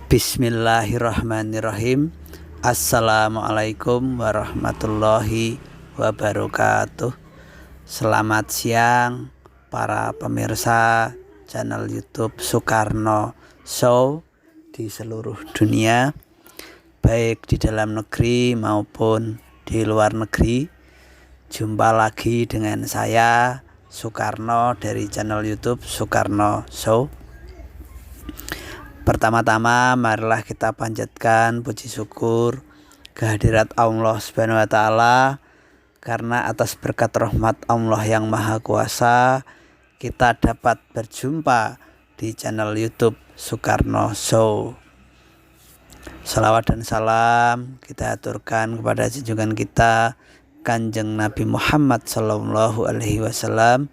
Bismillahirrahmanirrahim. Assalamualaikum warahmatullahi wabarakatuh. Selamat siang para pemirsa channel YouTube Soekarno Show di seluruh dunia, baik di dalam negeri maupun di luar negeri. Jumpa lagi dengan saya Soekarno dari channel YouTube Soekarno Show. Pertama-tama marilah kita panjatkan puji syukur kehadirat Allah Subhanahu wa taala, karena atas berkat rahmat Allah yang Maha Kuasa kita dapat berjumpa di channel YouTube Soekarno Show. Salawat dan salam kita aturkan kepada junjungan kita Kanjeng Nabi Muhammad SAW.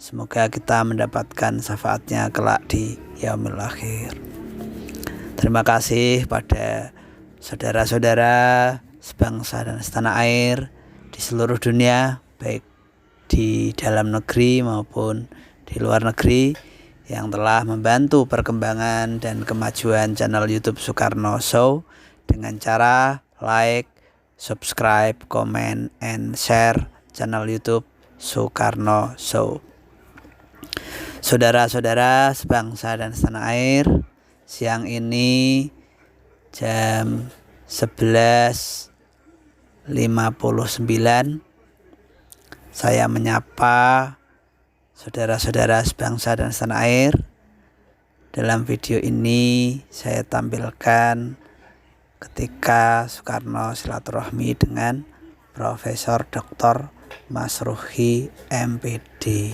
Semoga kita mendapatkan syafaatnya kelak di yaumil akhir. Terima kasih pada saudara-saudara sebangsa dan setanah air di seluruh dunia, baik di dalam negeri maupun di luar negeri, yang telah membantu perkembangan dan kemajuan channel YouTube Soekarno Show dengan cara like, subscribe, comment, and share channel YouTube Soekarno Show. Saudara-saudara sebangsa dan setanah air, siang ini jam 11.59 saya menyapa saudara-saudara sebangsa dan setanah air. Dalam video ini saya tampilkan ketika Soekarno silaturahmi dengan Profesor Dr. Masruhi MPD,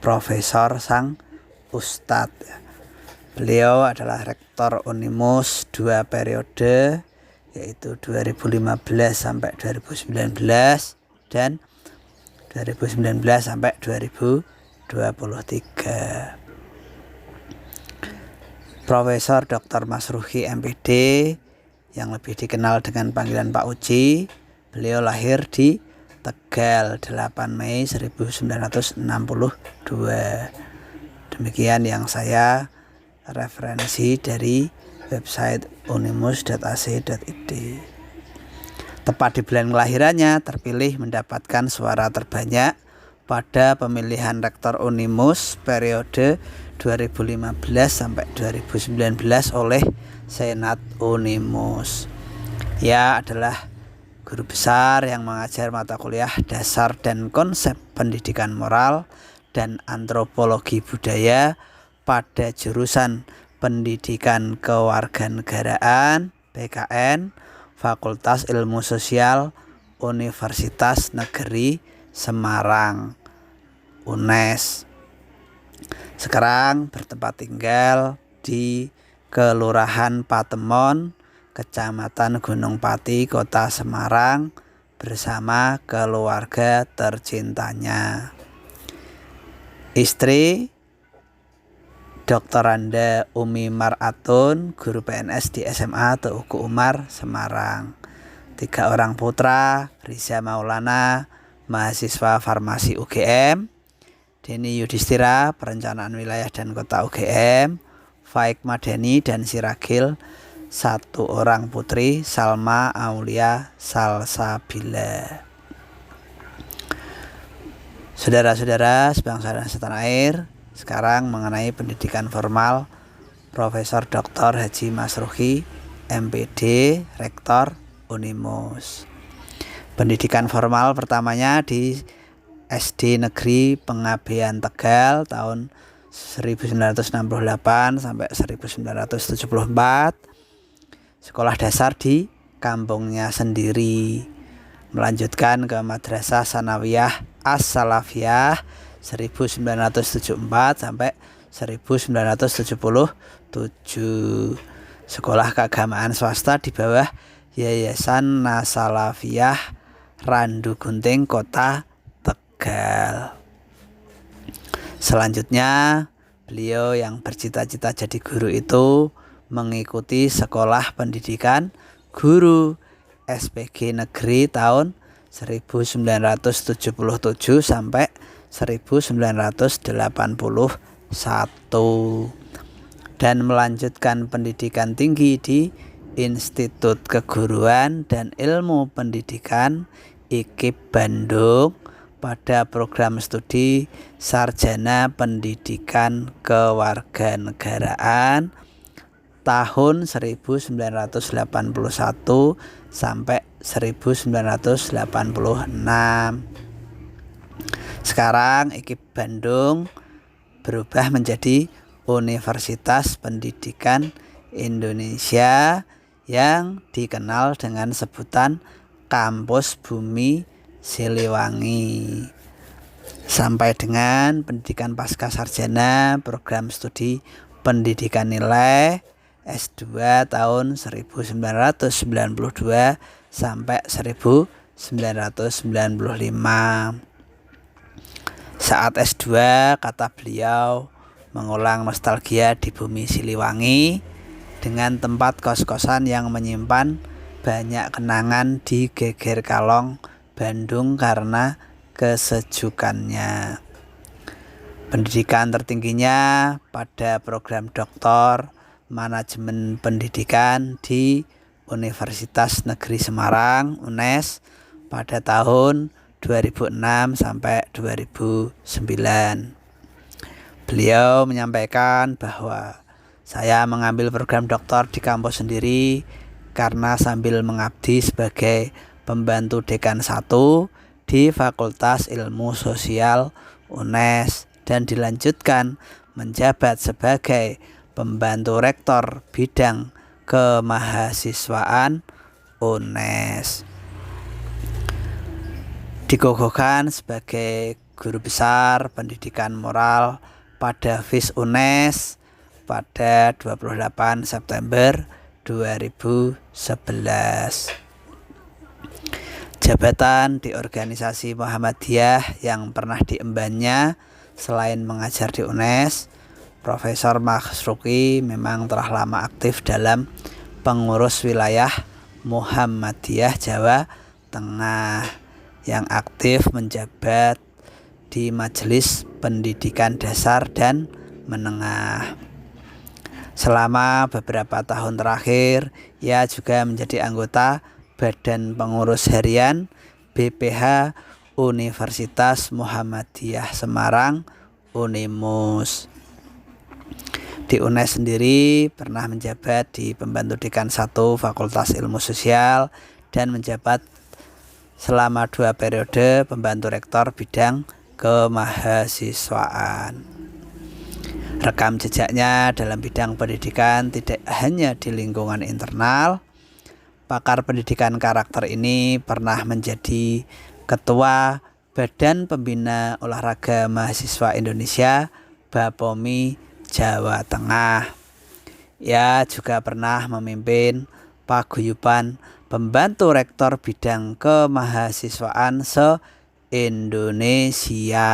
Profesor sang Ustadz. Beliau adalah Rektor Unimus 2 periode, yaitu 2015 sampai 2019 dan 2019 sampai 2023. Profesor Dr. Masruhi MPD yang lebih dikenal dengan panggilan Pak Uci, beliau lahir di Tegal 8 Mei 1962. Demikian yang saya referensi dari website unimus.ac.id. Tepat di bulan kelahirannya terpilih mendapatkan suara terbanyak pada pemilihan Rektor Unimus periode 2015 sampai 2019 oleh Senat Unimus. Ia adalah guru besar yang mengajar mata kuliah dasar dan konsep pendidikan moral dan antropologi budaya pada jurusan Pendidikan Kewarganegaraan (PKN) Fakultas Ilmu Sosial Universitas Negeri Semarang (UNES). Sekarang bertempat tinggal di Kelurahan Patemon, Kecamatan Gunung Pati, Kota Semarang bersama keluarga tercintanya. Istri Dr. Anda Umi Maratun, guru PNS di SMA Teuku Umar, Semarang. 3 orang putra, Riza Maulana, mahasiswa farmasi UGM, Denny Yudhistira, perencanaan wilayah dan kota UGM, Faik Madani dan Siragil. 1 orang putri, Salma Aulia Salsabila. Saudara-saudara sebangsa dan setanah air, sekarang mengenai pendidikan formal Profesor Dr. Haji Masruhi MPD, Rektor Unimus. Pendidikan formal pertamanya di SD Negeri Pengabdian Tegal tahun 1968 sampai 1974. Sekolah dasar di kampungnya sendiri. Melanjutkan ke Madrasah Sanawiyah As-Salafiyah 1974 sampai 1977. Sekolah keagamaan swasta di bawah Yayasan Nasalafiyah Randu Gunting, Kota Tegal. Selanjutnya, beliau yang bercita-cita jadi guru itu mengikuti sekolah pendidikan guru SPG Negeri tahun 1977 sampai 1981. dan melanjutkan pendidikan tinggi di Institut Keguruan dan Ilmu Pendidikan IKIP Bandung pada program studi Sarjana Pendidikan Kewarganegaraan tahun 1981 sampai 1986. Sekarang IKIP Bandung berubah menjadi Universitas Pendidikan Indonesia yang dikenal dengan sebutan Kampus Bumi Siliwangi. Sampai dengan pendidikan pasca sarjana program studi pendidikan nilai S2 tahun 1992 sampai 1995. Saat S2, kata beliau, mengulang nostalgia di Bumi Siliwangi dengan tempat kos-kosan yang menyimpan banyak kenangan di Geger Kalong, Bandung karena kesejukannya. Pendidikan tertingginya pada program Doktor Manajemen Pendidikan di Universitas Negeri Semarang (UNES) pada tahun 2006 sampai 2009. Beliau menyampaikan bahwa saya mengambil program doktor di kampus sendiri karena sambil mengabdi sebagai pembantu dekan 1 di Fakultas Ilmu Sosial UNES dan dilanjutkan menjabat sebagai pembantu rektor bidang kemahasiswaan UNES. Dikukuhkan sebagai guru besar pendidikan moral pada FIS UNES pada 28 September 2011. Jabatan di organisasi Muhammadiyah yang pernah diembannya selain mengajar di UNES, Profesor Masyruqi memang telah lama aktif dalam pengurus wilayah Muhammadiyah Jawa Tengah yang aktif menjabat di Majelis Pendidikan Dasar dan Menengah. Selama beberapa tahun terakhir, ia juga menjadi anggota Badan Pengurus Harian BPH Universitas Muhammadiyah Semarang (UNIMUS). Di UNES sendiri pernah menjabat di pembantu dekan 1 Fakultas Ilmu Sosial dan menjabat selama 2 periode pembantu rektor bidang kemahasiswaan. Rekam jejaknya dalam bidang pendidikan tidak hanya di lingkungan internal. Pakar pendidikan karakter ini pernah menjadi Ketua Badan Pembina Olahraga Mahasiswa Indonesia (BAPOMI) Jawa Tengah. Ia juga pernah memimpin paguyuban pembantu rektor bidang kemahasiswaan se-Indonesia.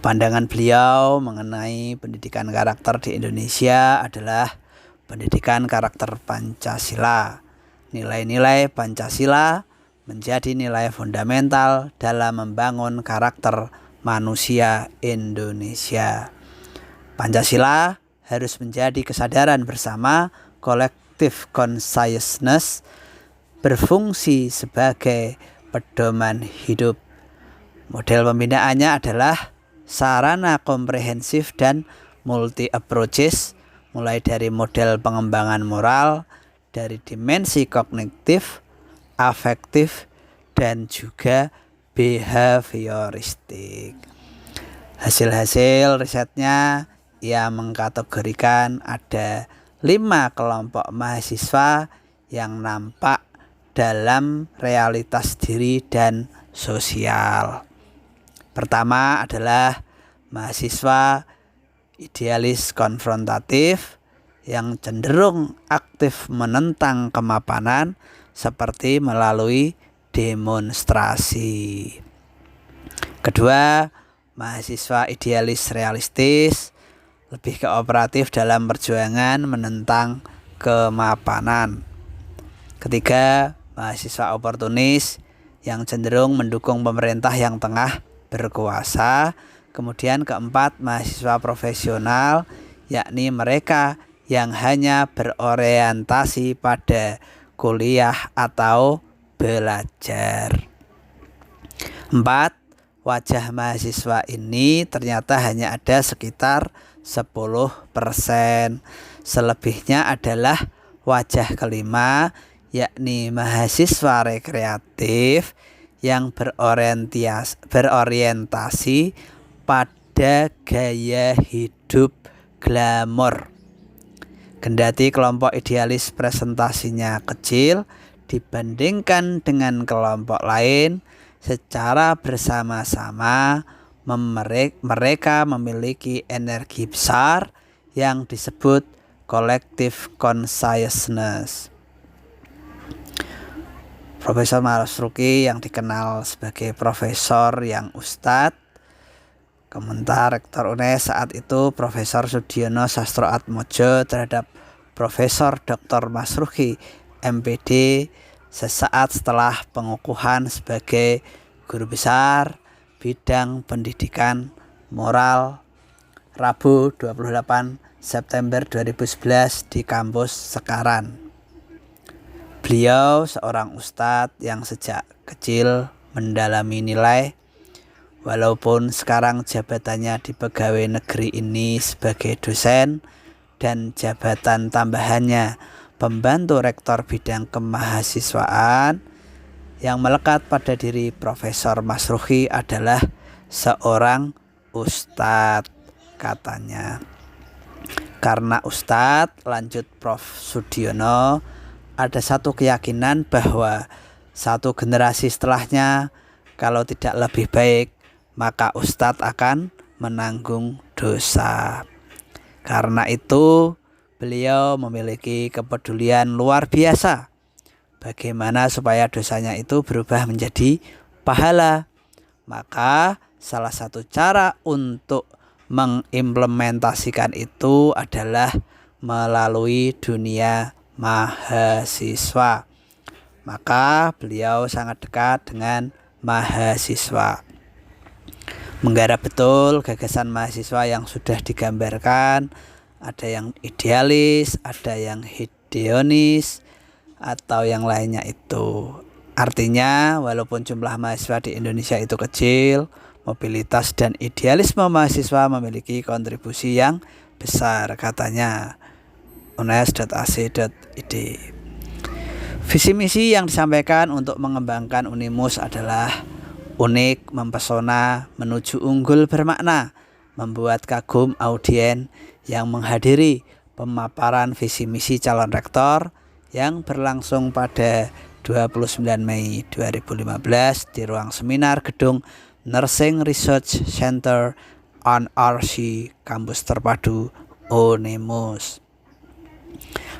Pandangan beliau mengenai pendidikan karakter di Indonesia adalah pendidikan karakter Pancasila. Nilai-nilai Pancasila menjadi nilai fundamental dalam membangun karakter manusia Indonesia. Pancasila harus menjadi kesadaran bersama kolektif consciousness, berfungsi sebagai pedoman hidup. Model pembinaannya adalah sarana komprehensif dan multi approaches, mulai dari model pengembangan moral, dari dimensi kognitif, afektif, dan juga behavioristik. Hasil-hasil risetnya ia mengkategorikan ada 5 kelompok mahasiswa yang nampak dalam realitas diri dan sosial. Pertama adalah mahasiswa idealis konfrontatif yang cenderung aktif menentang kemapanan seperti melalui demonstrasi. Kedua, mahasiswa idealis realistis lebih kooperatif dalam perjuangan menentang kemapanan. Ketiga, mahasiswa oportunis yang cenderung mendukung pemerintah yang tengah berkuasa. Kemudian keempat, mahasiswa profesional yakni mereka yang hanya berorientasi pada kuliah atau belajar. 4. Wajah mahasiswa ini ternyata hanya ada sekitar 10%. Selebihnya adalah wajah kelima, yakni mahasiswa rekreatif yang berorientasi pada gaya hidup glamor. Kendati kelompok idealis presentasinya kecil dibandingkan dengan kelompok lain, secara bersama-sama mereka memiliki energi besar yang disebut collective consciousness. Profesor Marsruki yang dikenal sebagai profesor yang ustadz, komentar Rektor UNES saat itu Profesor Sudiono Sastroatmojo terhadap Profesor Dr. Marsruki MPD sesaat setelah pengukuhan sebagai guru besar bidang pendidikan moral Rabu 28 September 2011 di kampus Sekaran. Beliau seorang ustadz yang sejak kecil mendalami nilai, walaupun sekarang jabatannya di pegawai negeri ini sebagai dosen dan jabatan tambahannya pembantu rektor bidang kemahasiswaan, yang melekat pada diri Profesor Marsruki adalah seorang ustadz, katanya. Karena ustadz, lanjut Prof. Sudiono, ada satu keyakinan bahwa satu generasi setelahnya kalau tidak lebih baik, maka ustadz akan menanggung dosa. Karena itu beliau memiliki kepedulian luar biasa bagaimana supaya dosanya itu berubah menjadi pahala. Maka salah satu cara untuk mengimplementasikan itu adalah melalui dunia mahasiswa. Maka beliau sangat dekat dengan mahasiswa, menggarap betul gagasan mahasiswa yang sudah digambarkan. Ada yang idealis, ada yang hedonis, atau yang lainnya itu. Artinya walaupun jumlah mahasiswa di Indonesia itu kecil, mobilitas dan idealisme mahasiswa memiliki kontribusi yang besar, katanya unes.ac.id. Visi misi yang disampaikan untuk mengembangkan Unimus adalah unik, mempesona, menuju unggul bermakna, membuat kagum audien yang menghadiri pemaparan visi misi calon rektor yang berlangsung pada 29 Mei 2015 di ruang seminar gedung Nursing Research Center (NRC) Kampus Terpadu Unimus.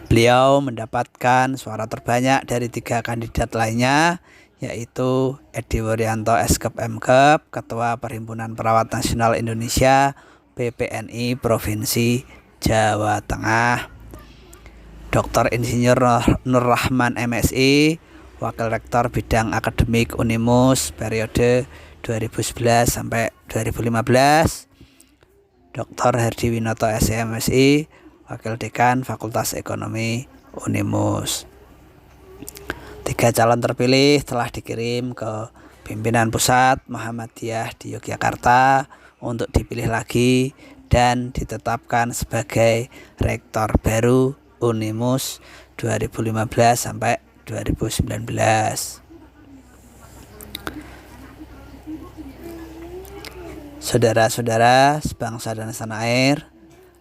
Beliau mendapatkan suara terbanyak dari 3 kandidat lainnya, yaitu Edi Wuryanto Eskep Mkep, Ketua Perhimpunan Perawat Nasional Indonesia PPNI Provinsi Jawa Tengah, Dr. Insinyur Nur Rahman MSI, Wakil Rektor Bidang Akademik Unimus periode 2011 sampai 2015, Dr. Herdi Winoto SMSI, Wakil Dekan Fakultas Ekonomi Unimus. 3 calon terpilih telah dikirim ke pimpinan pusat Muhammadiyah di Yogyakarta untuk dipilih lagi dan ditetapkan sebagai rektor baru Unimus 2015 sampai 2019. Saudara-saudara sebangsa dan setanah air,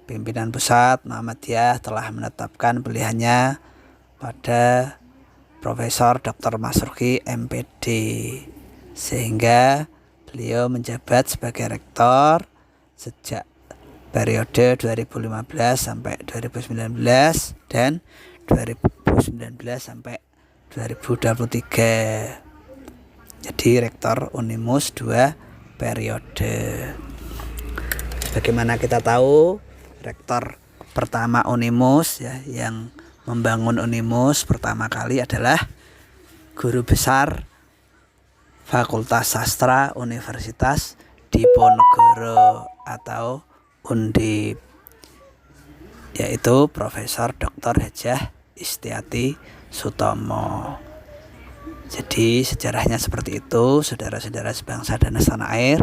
pimpinan pusat Muhammadiyah telah menetapkan pilihannya pada Profesor Dr. Marsruki MPD, sehingga beliau menjabat sebagai rektor sejak periode 2015 sampai 2019 dan 2019 sampai 2023. Jadi rektor Unimus 2 periode. Bagaimana kita tahu, rektor pertama Unimus ya, yang membangun Unimus pertama kali adalah guru besar Fakultas Sastra Universitas Diponegoro atau Undip. yaitu Profesor Dr. Hajah Istiati Sutomo. Jadi sejarahnya seperti itu, saudara-saudara sebangsa dan setanah air.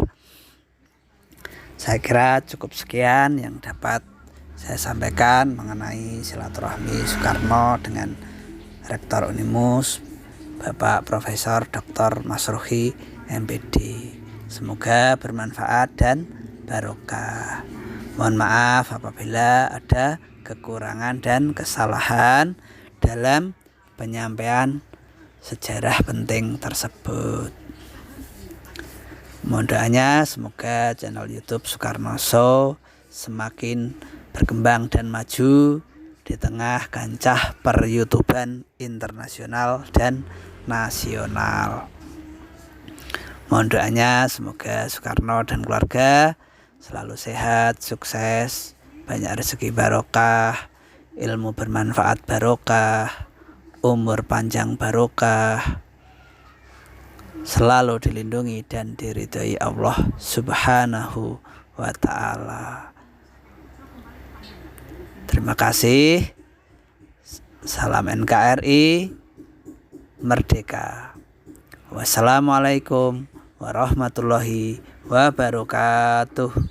Saya kira cukup sekian yang dapat saya sampaikan mengenai silaturahmi Soekarno dengan Rektor Unimus, Bapak Profesor Dr. Masruhi MPD. Semoga bermanfaat dan barokah. Mohon maaf apabila ada kekurangan dan kesalahan dalam penyampaian sejarah penting tersebut. Mohon doanya semoga channel YouTube Soekarno Show semakin berkembang dan maju di tengah kancah per-YouTuban internasional dan nasional. Mohon doanya semoga Soekarno dan keluarga selalu sehat, sukses, banyak rezeki barokah, ilmu bermanfaat barokah, umur panjang barokah, selalu dilindungi dan diridhoi Allah Subhanahu wa ta'ala. Terima kasih. Salam NKRI Merdeka. Wassalamualaikum warahmatullahi wabarakatuh.